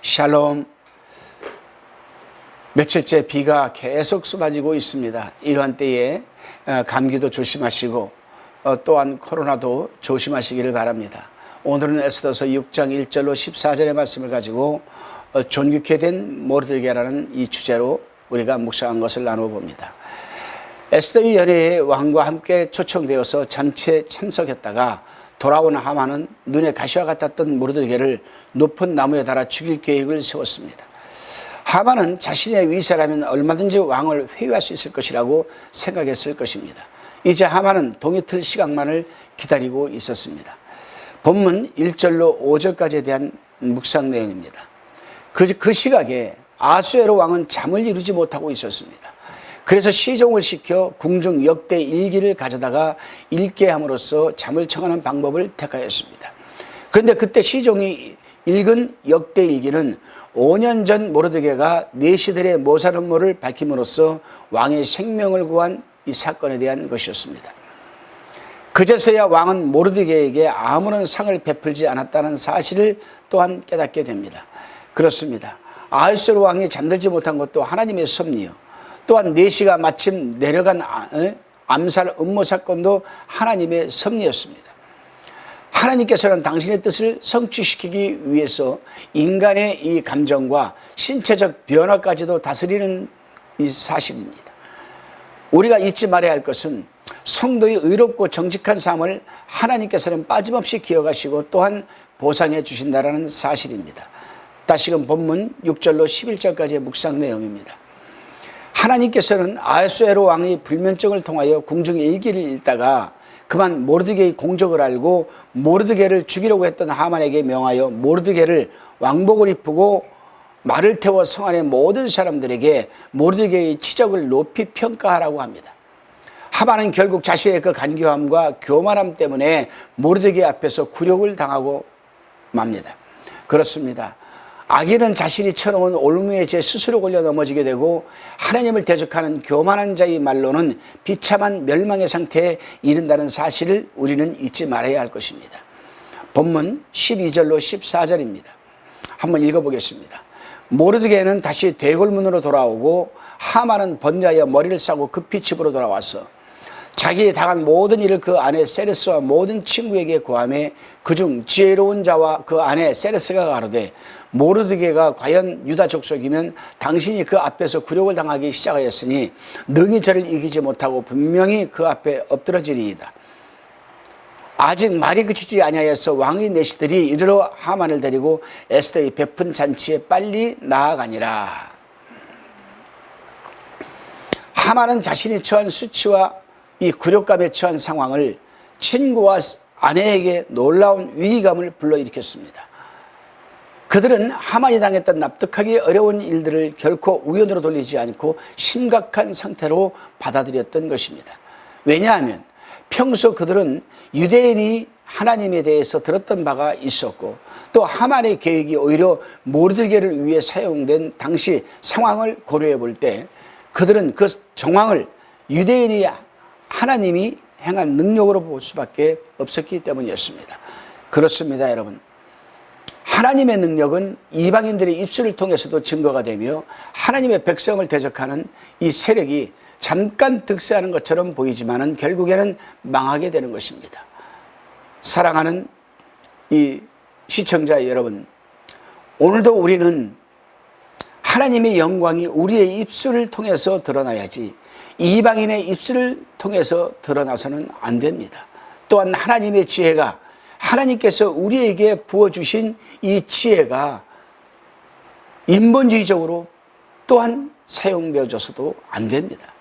샬롬. 며칠째 비가 계속 쏟아지고 있습니다. 이러한 때에 감기도 조심하시고 또한 코로나도 조심하시기를 바랍니다. 오늘은 에스더서 6장 1절로 14절의 말씀을 가지고 존귀케 된 모르드게라는 이 주제로 우리가 묵상한 것을 나눠봅니다. 에스더의 연회에 왕과 함께 초청되어서 잠시에 참석했다가 돌아온 하만은 눈에 가시와 같았던 모르드게를 높은 나무에 달아 죽일 계획을 세웠습니다. 하만은 자신의 위세라면 얼마든지 왕을 회유할 수 있을 것이라고 생각했을 것입니다. 이제 하만은 동이 틀 시각만을 기다리고 있었습니다. 본문 1절로 5절까지에 대한 묵상 내용입니다. 그 시각에 아수에로 왕은 잠을 이루지 못하고 있었습니다. 그래서 시종을 시켜 궁중 역대 일기를 가져다가 읽게 함으로써 잠을 청하는 방법을 택하였습니다. 그런데 그때 시종이 읽은 역대 일기는 5년 전 모르드게가 내시들의 모살 음모를 밝힘으로써 왕의 생명을 구한 이 사건에 대한 것이었습니다. 그제서야 왕은 모르드게에게 아무런 상을 베풀지 않았다는 사실을 또한 깨닫게 됩니다. 그렇습니다. 아하수에로 왕이 잠들지 못한 것도 하나님의 섭리요, 또한 내시가 마침 내려간 암살 음모 사건도 하나님의 섭리였습니다. 하나님께서는 당신의 뜻을 성취시키기 위해서 인간의 이 감정과 신체적 변화까지도 다스리는 이 사실입니다. 우리가 잊지 말아야 할 것은 성도의 의롭고 정직한 삶을 하나님께서는 빠짐없이 기억하시고 또한 보상해 주신다는 사실입니다. 다시금 본문 6절로 11절까지의 묵상 내용입니다. 하나님께서는 아하수에로 왕의 불면증을 통하여 궁중 일기를 읽다가 그만 모르드게의 공적을 알고 모르드게를 죽이려고 했던 하만에게 명하여 모르드게를 왕복을 입히고 말을 태워 성 안의 모든 사람들에게 모르드게의 치적을 높이 평가하라고 합니다. 하만은 결국 자신의 그 간교함과 교만함 때문에 모르드게 앞에서 굴욕을 당하고 맙니다. 그렇습니다. 악인은 자신이 쳐놓은 올무에 제 스스로 걸려 넘어지게 되고 하나님을 대적하는 교만한 자의 말로는 비참한 멸망의 상태에 이른다는 사실을 우리는 잊지 말아야 할 것입니다. 본문 12절로 14절입니다. 한번 읽어보겠습니다. 모르드게는 다시 대궐문으로 돌아오고 하만은 번뇌하여 머리를 싸고 급히 집으로 돌아와서 자기의 당한 모든 일을 그 아내 세레스와 모든 친구에게 고하매 그중 지혜로운 자와 그 아내 세레스가 가로되 모르드게가 과연 유다 족속이면 당신이 그 앞에서 굴욕을 당하기 시작하였으니 능히 저를 이기지 못하고 분명히 그 앞에 엎드러지리이다. 아직 말이 그치지 아니하여서 왕의 내시들이 이르러 하만을 데리고 에스더의 베푼 잔치에 빨리 나아가니라. 하만은 자신이 처한 수치와 이 굴욕감에 처한 상황을 친구와 아내에게 놀라운 위기감을 불러일으켰습니다. 그들은 하만이 당했던 납득하기 어려운 일들을 결코 우연으로 돌리지 않고 심각한 상태로 받아들였던 것입니다. 왜냐하면 평소 그들은 유대인이 하나님에 대해서 들었던 바가 있었고 또 하만의 계획이 오히려 모르드게를 위해 사용된 당시 상황을 고려해 볼 때 그들은 그 정황을 유대인이 하나님이 행한 능력으로 볼 수밖에 없었기 때문이었습니다. 그렇습니다, 여러분. 하나님의 능력은 이방인들의 입술을 통해서도 증거가 되며 하나님의 백성을 대적하는 이 세력이 잠깐 득세하는 것처럼 보이지만은 결국에는 망하게 되는 것입니다. 사랑하는 이 시청자 여러분, 오늘도 우리는 하나님의 영광이 우리의 입술을 통해서 드러나야지 이방인의 입술을 통해서 드러나서는 안 됩니다. 또한 하나님의 지혜가 하나님께서 우리에게 부어주신 이 지혜가 인본주의적으로 또한 사용되어져서도 안 됩니다.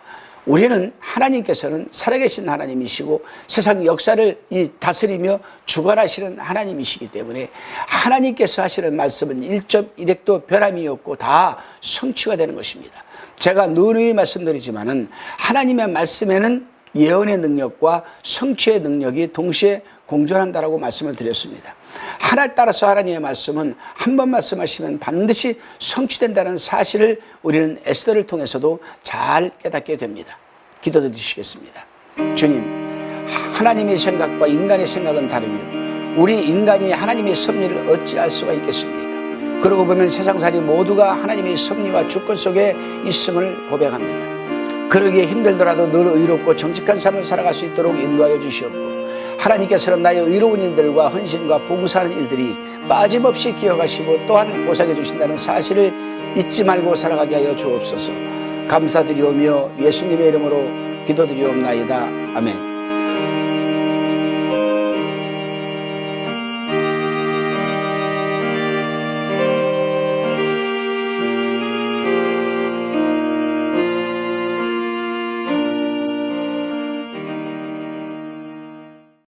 우리는 하나님께서는 살아계신 하나님이시고 세상 역사를 다스리며 주관하시는 하나님이시기 때문에 하나님께서 하시는 말씀은 1.1획도 변함이 없고 다 성취가 되는 것입니다. 제가 누누이 말씀드리지만은 하나님의 말씀에는 예언의 능력과 성취의 능력이 동시에 공존한다라고 말씀을 드렸습니다. 하나에 따라서 하나님의 말씀은 한 번 말씀하시면 반드시 성취된다는 사실을 우리는 에스더를 통해서도 잘 깨닫게 됩니다. 기도드리시겠습니다. 주님, 하나님의 생각과 인간의 생각은 다르며 우리 인간이 하나님의 섭리를 어찌 알 수가 있겠습니까? 그러고 보면 세상살이 모두가 하나님의 섭리와 주권 속에 있음을 고백합니다. 그러기에 힘들더라도 늘 의롭고 정직한 삶을 살아갈 수 있도록 인도하여 주시옵고, 하나님께서는 나의 의로운 일들과 헌신과 봉사하는 일들이 빠짐없이 기억하시고 또한 보상해 주신다는 사실을 잊지 말고 살아가게 하여 주옵소서. 감사드리오며 예수님의 이름으로 기도드리옵나이다. 아멘.